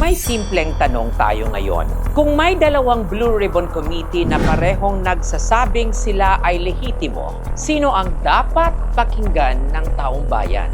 May simpleng tanong tayo ngayon. Kung may dalawang Blue Ribbon Committee na parehong nagsasabing sila ay lehitimo, sino ang dapat pakinggan ng taong bayan?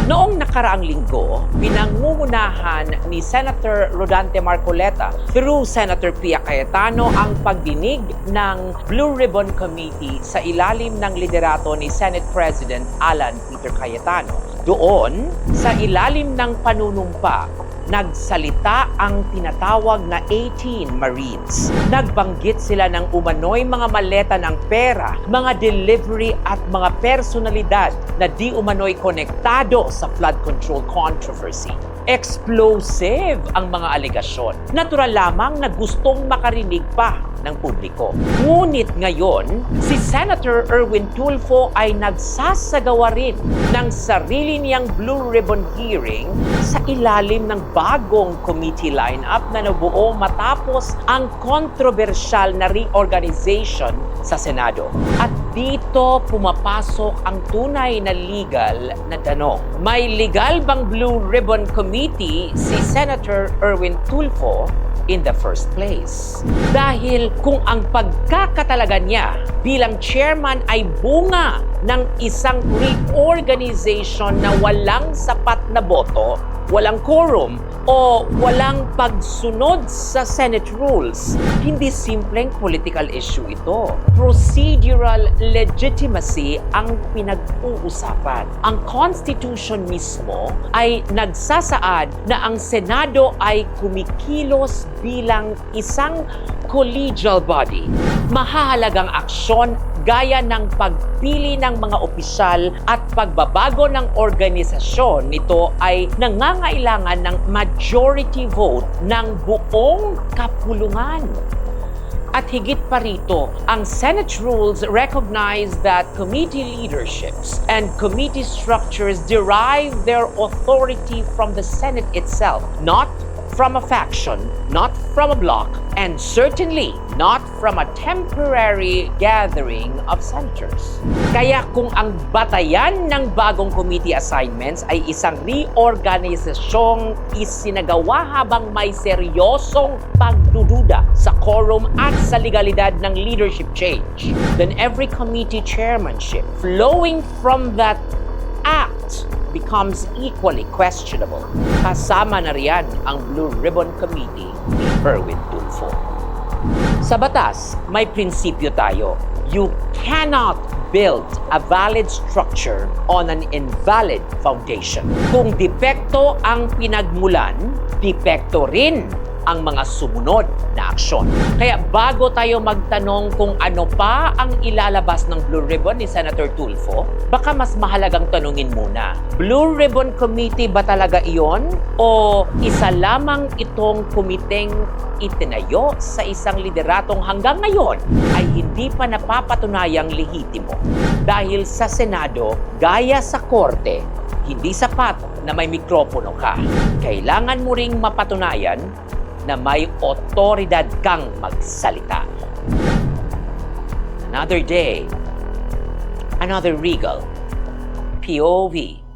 Noong nakaraang linggo, pinangungunahan ni Senator Rodante Marcoleta through Senator Pia Cayetano ang pagdinig ng Blue Ribbon Committee sa ilalim ng liderato ni Senate President Alan Peter Cayetano. Doon, sa ilalim ng panunumpa, nagsalita ang tinatawag na 18 Marines. Nagbanggit sila ng umano'y mga maleta ng pera, mga delivery at mga personalidad na di umano'y konektado sa flood control controversy. Explosive ang mga alegasyon. Natural lamang na gustong makarinig pa ng publiko. Ngunit ngayon, si Senator Erwin Tulfo ay nagsasagawa rin ng sarili niyang Blue Ribbon hearing sa ilalim ng bagong committee lineup na nabuo matapos ang kontrobersyal na reorganization sa Senado. At dito pumapasok ang tunay na legal na tanong. May legal bang Blue Ribbon Committee si Senator Erwin Tulfo in the first place? Dahil kung ang pagkakatalaga niya bilang chairman ay bunga ng isang reorganization na walang sapat na boto, walang quorum, o walang pagsunod sa Senate rules, hindi simpleng political issue ito. Procedural legitimacy ang pinag-uusapan. Ang Constitution mismo ay nagsasaad na ang Senado ay kumikilos bilang isang collegial body. Mahahalagang aksyon gaya ng pagpili ng mga opisyal at pagbabago ng organisasyon nito ay nangangailangan ng majority vote ng buong kapulungan. At higit pa rito, ang Senate rules recognize that committee leaderships and committee structures derive their authority from the Senate itself, not from a faction, not from a bloc, and certainly not from a temporary gathering of senators. Kaya kung ang batayan ng bagong committee assignments ay isang reorganisasyong isinagawa habang may seryosong pagdududa sa quorum at sa legalidad ng leadership change, then every committee chairmanship flowing from that act becomes equally questionable. Kasama na riyan ang Blue Ribbon Committee ni Erwin Tulfo. Sa batas, may prinsipyo tayo. You cannot build a valid structure on an invalid foundation. Kung depekto ang pinagmulan, depekto rin ang mga sumunod na aksyon. Kaya bago tayo magtanong kung ano pa ang ilalabas ng Blue Ribbon ni Senator Tulfo, baka mas mahalagang tanungin muna, Blue Ribbon Committee ba talaga iyon? O isa lamang itong komiteng itinayo sa isang lideratong hanggang ngayon ay hindi pa napapatunayang lehitimo? Dahil sa Senado, gaya sa Korte, hindi sapat na may mikropono ka. Kailangan mo ring mapatunayan na may otoridad kang magsalita. Another day, another regal POV.